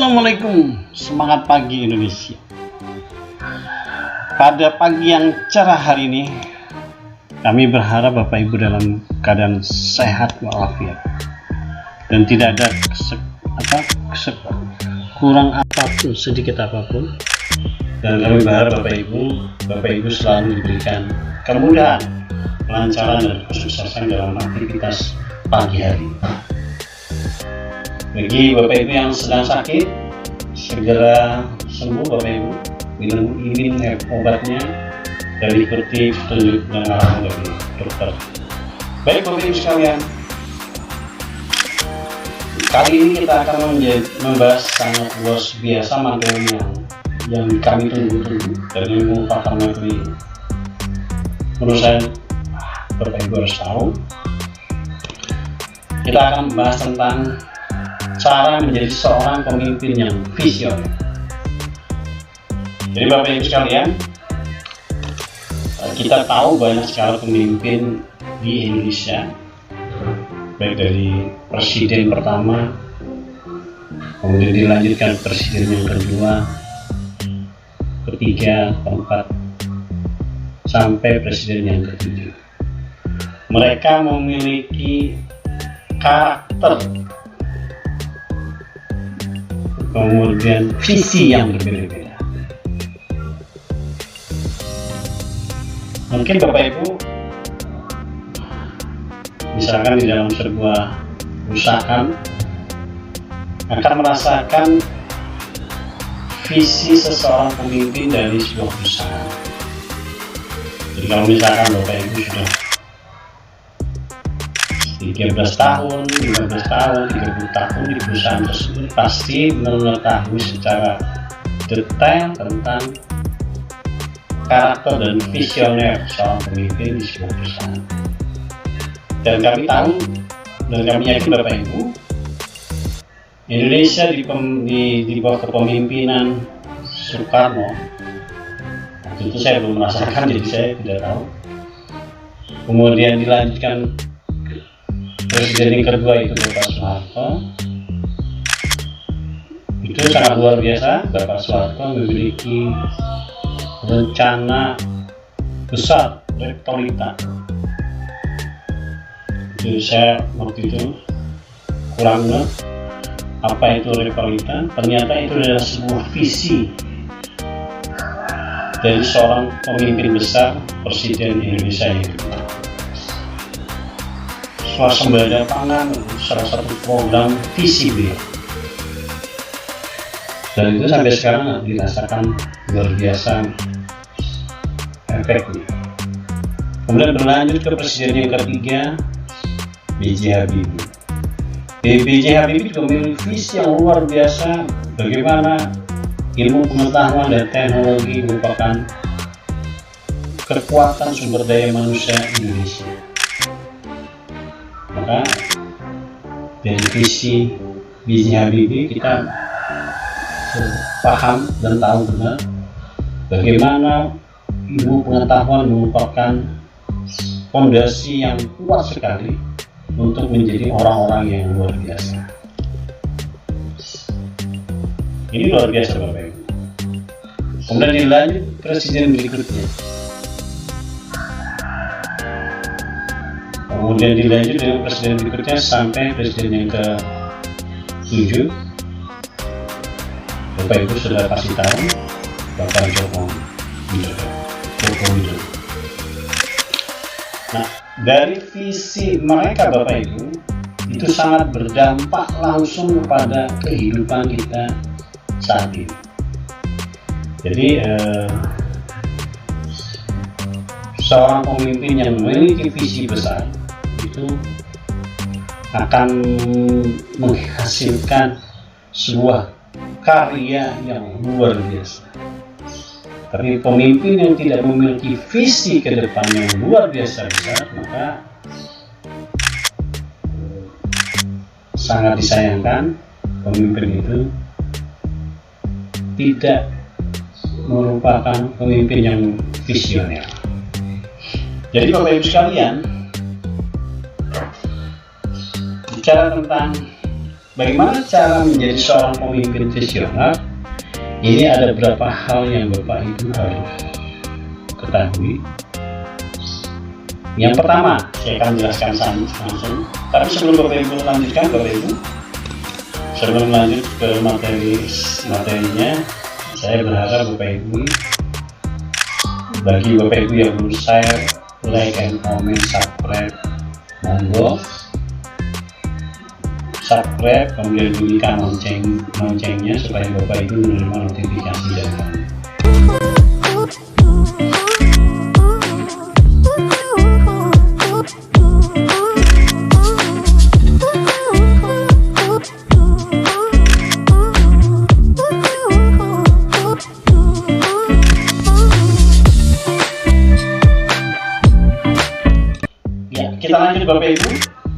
Assalamualaikum, semangat pagi Indonesia. Pada pagi yang cerah hari ini, kami berharap Bapak Ibu dalam keadaan sehat walafiat dan tidak ada kurang apapun, sedikit apapun. Dan kami berharap Bapak Ibu selalu diberikan kemudahan, kelancaran dan kesuksesan dalam aktivitas pagi hari. Bagi Bapak Ibu yang sedang sakit, segera sembuh Bapak Ibu, minum obatnya dan ikuti petunjuk dan arahan dari dokter. Baik Bapak Ibu sekalian, kali ini kita akan membahas sangat luar biasa materi yang kami tunggu-tunggu dan yang merupakan materi menurut saya Bapak Ibu harus tahu. Kita akan membahas tentang cara menjadi seorang pemimpin yang visioner. Jadi Bapak Ibu sekalian, kita tahu banyak sekali pemimpin di Indonesia, baik dari presiden pertama, kemudian dilanjutkan presiden yang kedua, ketiga, keempat, sampai presiden yang ketujuh. Mereka memiliki karakter, kemudian visi yang berbeda-beda. Mungkin Bapak Ibu misalkan di dalam sebuah perusahaan akan merasakan visi seseorang pemimpin dari sebuah perusahaan. Jadi kalau misalkan Bapak Ibu sudah 13 tahun, 15 tahun, 30 tahun di perusahaan tersebut, pasti mengetahui secara detail tentang karakter dan visioner seorang pemimpin di sebuah perusahaan. Dan kami tahu dan kami yakin Bapak Ibu, Indonesia di bawah kepemimpinan Soekarno, waktu itu saya belum merasakan jadi saya tidak tahu. Kemudian dilanjutkan presiden yang kedua itu Bapak Soeharto. Itu sangat luar biasa. Bapak Soeharto memiliki rencana besar rektorita. Jadi saya waktu itu kurang ngerti apa itu rektorita. Ternyata itu adalah sebuah visi dari seorang pemimpin besar, presiden Indonesia itu. Swasembada pangan salah satu program visi beliau, dan itu sampai sekarang dirasakan luar biasa efeknya. Kemudian berlanjut ke presiden yang ketiga, B.J. Habibie. B.J. Habibie juga memiliki visi yang luar biasa bagaimana ilmu pengetahuan dan teknologi merupakan kekuatan sumber daya manusia Indonesia. Maka dari visi B.J. Habibie kita paham dan tahu benar bagaimana ilmu pengetahuan merupakan fondasi yang kuat sekali untuk menjadi orang-orang yang luar biasa. Ini luar biasa Bapak Ibu. Kemudian dilanjut presiden berikutnya. Kemudian dilanjut dengan presiden berikutnya sampai presiden yang ke-7. Bapak Ibu sudah pasti tahu Bapak Joko Widodo. Nah, dari visi mereka Bapak Ibu itu sangat berdampak langsung kepada kehidupan kita saat ini. Jadi seorang pemimpin yang memiliki visi besar itu akan menghasilkan sebuah karya yang luar biasa. Tapi pemimpin yang tidak memiliki visi ke depan yang luar biasa besar, maka sangat disayangkan pemimpin itu tidak merupakan pemimpin yang visioner. Jadi Bapak Ibu sekalian, bicara tentang bagaimana cara menjadi seorang pemimpin visioner? Ini ada beberapa hal yang Bapak Ibu harus ketahui. Yang pertama, saya akan jelaskan langsung. Tapi sebelum Bapak Ibu lanjutkan, Bapak Ibu, sebelum lanjut ke materinya, saya berharap Bapak Ibu, bagi Bapak Ibu yang belum share, like and comment, subscribe, monggo subscribe, kemudian bunyikan loncengnya supaya Bapak Ibu menerima notifikasi dari kami. Ya, kita lanjut Bapak Ibu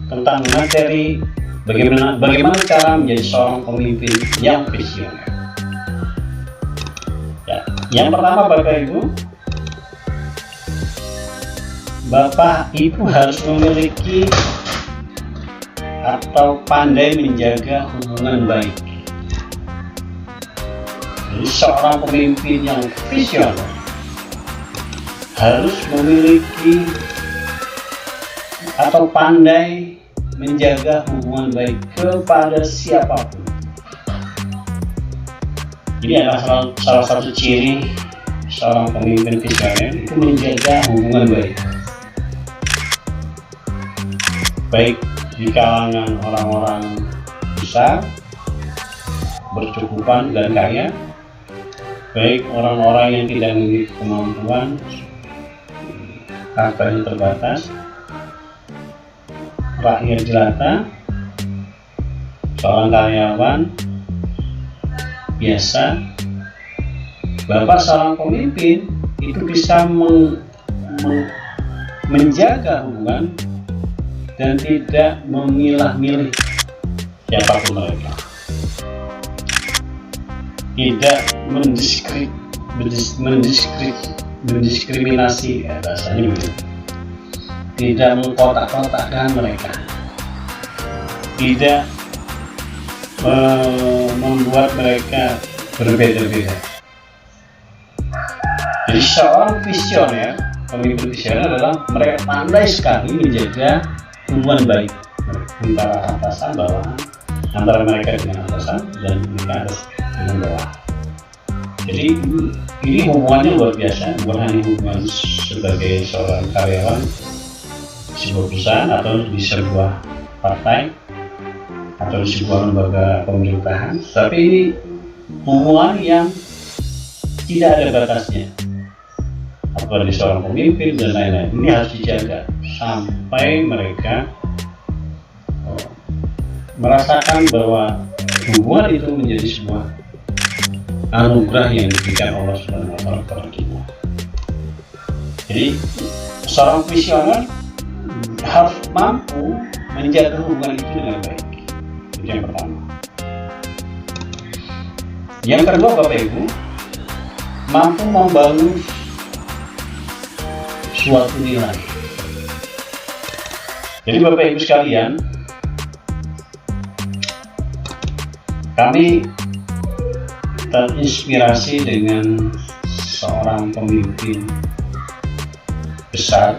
tentang materi bagaimana cara menjadi seorang pemimpin yang visioner. Ya, yang pertama Bapak Ibu harus memiliki atau pandai menjaga hubungan baik. Jadi seorang pemimpin yang visioner harus memiliki atau pandai menjaga hubungan baik kepada siapapun. Ini adalah salah satu ciri seorang pemimpin visioner, itu menjaga hubungan baik di kalangan orang-orang besar, berkecukupan dan kaya, baik orang-orang yang tidak memiliki kemampuan, hartanya terbatas, rakyat jelata, seorang karyawan biasa. Bapak seorang pemimpin itu bisa menjaga hubungan dan tidak memilah-milih siapapun mereka, tidak mendiskriminasi, rasanya begitu, tidak mengkotak-kotakkan mereka, tidak membuat mereka berbeda-beda. Jadi seorang visioner, pemimpin visioner adalah mereka pandai sekali menjaga hubungan baik antara atasan bawahan, antara mereka dengan atasan dan mereka dengan bawahan. Jadi ini hubungannya luar biasa, bukan hanya hubungan sebagai seorang karyawan di sebuah perusahaan atau di sebuah partai atau di sebuah lembaga pemerintahan, tapi ini hubungan yang tidak ada batasnya. Apalagi seorang pemimpin dan lain-lain, ini harus dijaga sampai mereka merasakan bahwa hubungan itu menjadi sebuah anugerah yang diberikan Allah Subhanahu wa Ta'ala kepada kita. Jadi seorang visioner harus mampu menjaga hubungan itu dengan baik. Itu yang pertama. Yang kedua, Bapak Ibu, mampu membangun suatu nilai. Jadi Bapak Ibu sekalian, kami terinspirasi dengan seorang pemimpin besar,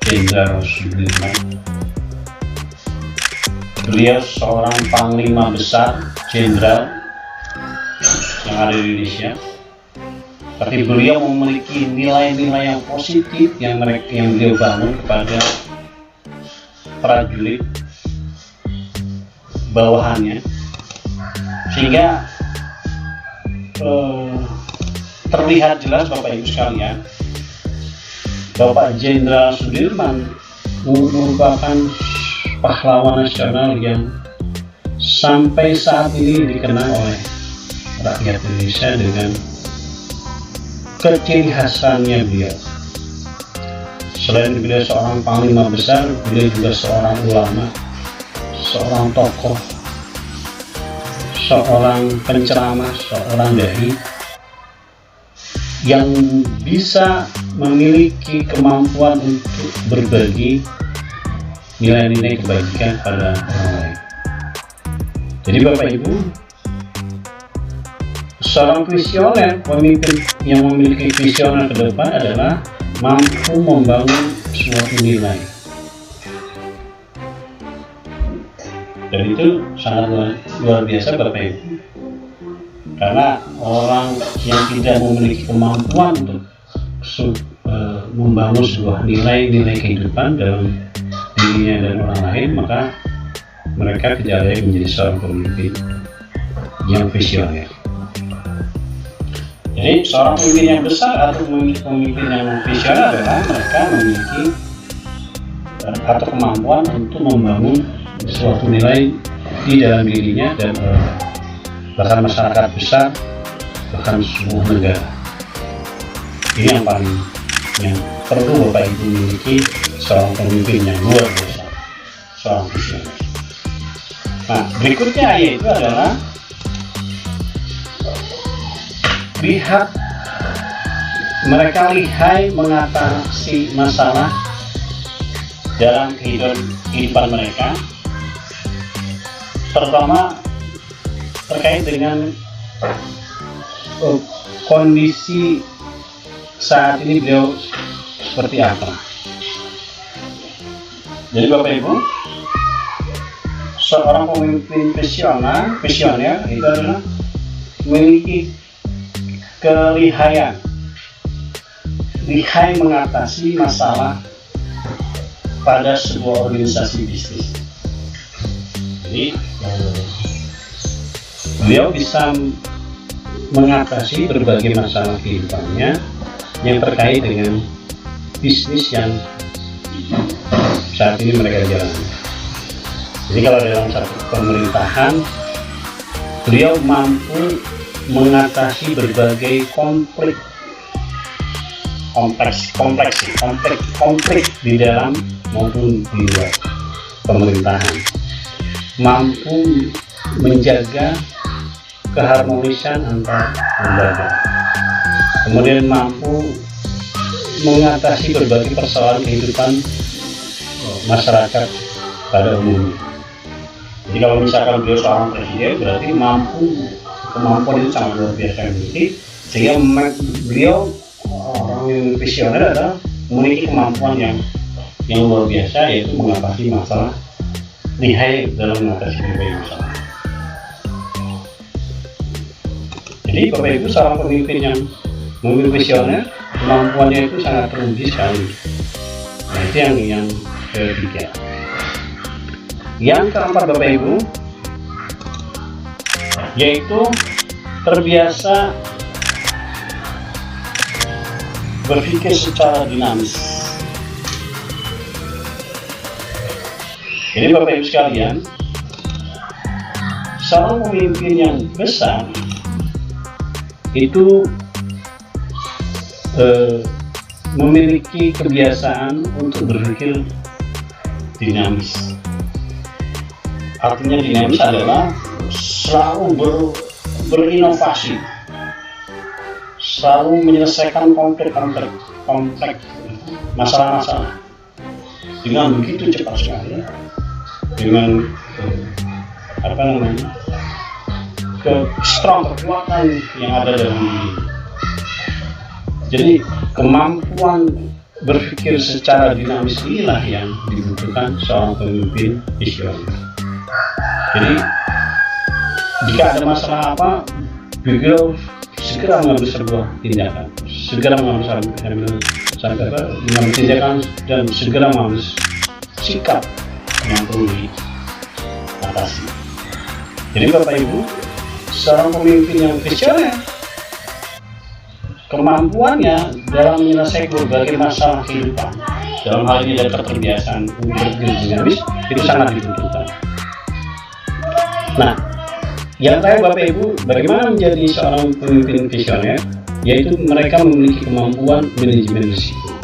Jenderal Sudirman. Beliau seorang panglima besar jenderal yang ada di Indonesia, tapi beliau memiliki nilai-nilai yang positif yang beliau bangun kepada prajurit bawahannya, sehingga terlihat jelas Bapak Ibu sekalian, Bapak Jenderal Sudirman merupakan pahlawan nasional yang sampai saat ini dikenal oleh rakyat Indonesia dengan keciri khasannya beliau. Selain beliau seorang panglima besar, beliau juga seorang ulama, seorang tokoh, seorang penceramah, seorang dai yang bisa memiliki kemampuan untuk berbagi nilai-nilai kebajikan pada orang lain. Jadi Bapak Ibu, seorang visioner, pemimpin yang memiliki visioner ke depan adalah mampu membangun suatu nilai. Dan itu sangat luar biasa Bapak Ibu. Karena orang yang tidak memiliki kemampuan untuk membangun sebuah nilai-nilai kehidupan dalam dirinya dan orang lain, maka mereka tidak layak menjadi seorang pemimpin yang visioner. Jadi seorang pemimpin yang besar atau pemimpin yang visioner adalah mereka memiliki atau kemampuan untuk membangun suatu nilai di dalam dirinya dan bahkan masyarakat besar, bahkan sebuah negara. Ini yang perlu Bapak Ibu miliki seorang pemimpin yang luar biasa, seorang visioner. Nah, berikutnya yaitu adalah mereka lihai mengatasi masalah dalam kehidupan mereka, terutama terkait dengan kondisi saat ini beliau seperti apa. Jadi Bapak Ibu, seorang pemimpin visioner itu adalah memiliki kelihayan, lihai mengatasi masalah pada sebuah organisasi bisnis. Jadi beliau bisa mengatasi berbagai masalah kehidupannya yang terkait dengan bisnis yang saat ini mereka jalani. Jadi kalau dalam satu pemerintahan, beliau mampu mengatasi berbagai konflik di dalam maupun di luar pemerintahan, mampu menjaga keharmonisan antar lembaga, kemudian mampu mengatasi berbagai persoalan kehidupan masyarakat pada umumnya. Jadi kalau misalkan beliau seorang presiden, berarti kemampuan itu sangat luar biasa dimiliki, sehingga beliau orang yang visioner adalah memiliki kemampuan yang luar biasa, yaitu mengatasi masalah, lihai dalam mengatasi berbagai masalah. Jadi Bapak Ibu, seorang pemimpin yang memiliki visioner, kemampuannya itu sangat teruji sekali. Nah, itu yang ketiga. Yang keempat Bapak Ibu, yaitu terbiasa berpikir secara dinamis. Jadi Bapak Ibu sekalian, seorang pemimpin yang besar itu memiliki kebiasaan untuk berpikir dinamis. Artinya dinamis adalah selalu berinovasi, selalu menyelesaikan konflik masalah-masalah dengan begitu cepat sekali, dengan kekuatan yang ada dalam diri. Jadi kemampuan berpikir secara dinamis inilah yang dibutuhkan seorang pemimpin visioner. Jadi jika ada masalah apa, beliau segera mengambil sebuah tindakan, segera mengambil tindakan dan segera mengambil sikap yang perlu diatasi. Jadi Bapak Ibu, seorang pemimpin yang visioner, kemampuannya dalam menyelesaikan berbagai masalah kehidupan, dalam hal ini ada keterbiasaan berpikir dinamis, itu sangat dibutuhkan. Nah, yang terakhir Bapak Ibu, bagaimana menjadi seorang pemimpin visioner, yaitu mereka memiliki kemampuan manajemen risiko.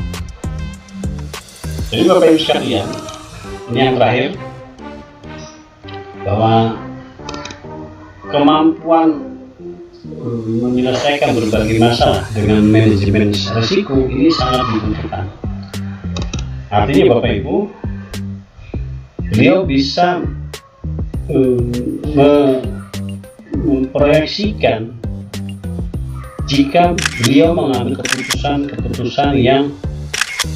Jadi Bapak Ibu sekalian, ini yang terakhir, bahwa kemampuan menyelesaikan berbagai masalah dengan manajemen risiko ini sangat dibutuhkan. Artinya Bapak Ibu, beliau bisa memproyeksikan jika beliau mengambil keputusan yang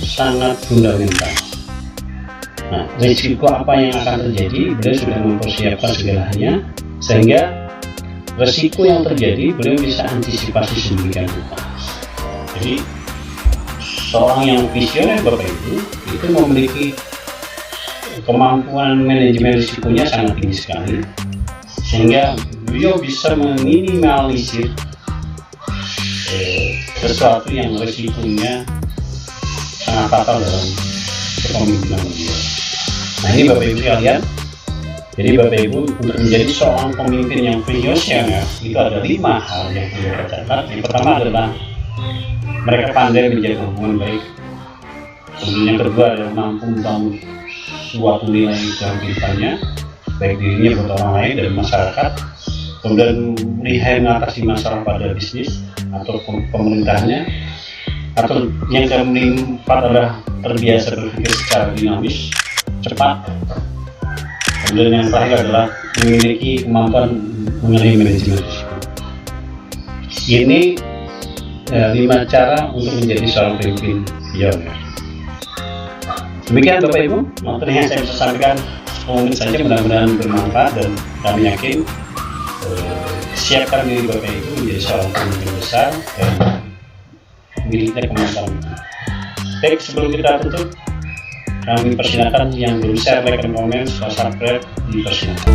sangat fundamental. Nah, risiko apa yang akan terjadi, beliau sudah mempersiapkan segalanya, sehingga risiko yang terjadi beliau bisa antisipasi sedemikian rupa. Jadi seorang yang visioner Bapak Ibu itu memiliki kemampuan manajemen risikonya sangat tinggi sekali, sehingga beliau bisa meminimalisir sesuatu yang risikonya sangat fatal dalam kepemimpinan beliau. Nah, ini Bapak Ibu sekalian, jadi Bapak Ibu untuk menjadi seorang pemimpin yang visioner itu ada 5 hal yang perlu kita catat. Yang pertama adalah mereka pandai menjaga hubungan baik. Kemudian yang kedua adalah mampu membangun suatu nilai dalam kehidupannya, baik dirinya buat orang lain dan masyarakat. Kemudian lihai mengatasi masalah pada bisnis atau pemerintahnya. Atau yang keempat adalah terbiasa berpikir secara dinamis, cepat. Kemudian yang terakhir adalah memiliki kemampuan mengenai manajemen risiko. Ini 5 cara untuk menjadi seorang pemimpin pionir. Demikian Bapak Ibu, materi yang saya bisa sampaikan 10 menit saja, mudah-mudahan bermanfaat, dan kami yakin siapkan diri Bapak Ibu menjadi seorang pemimpin besar dan miliknya kemampuan. Baik, sebelum kita tutup, kami persilakan yang belum share, like, dan komen, subscribe, dipersilakan.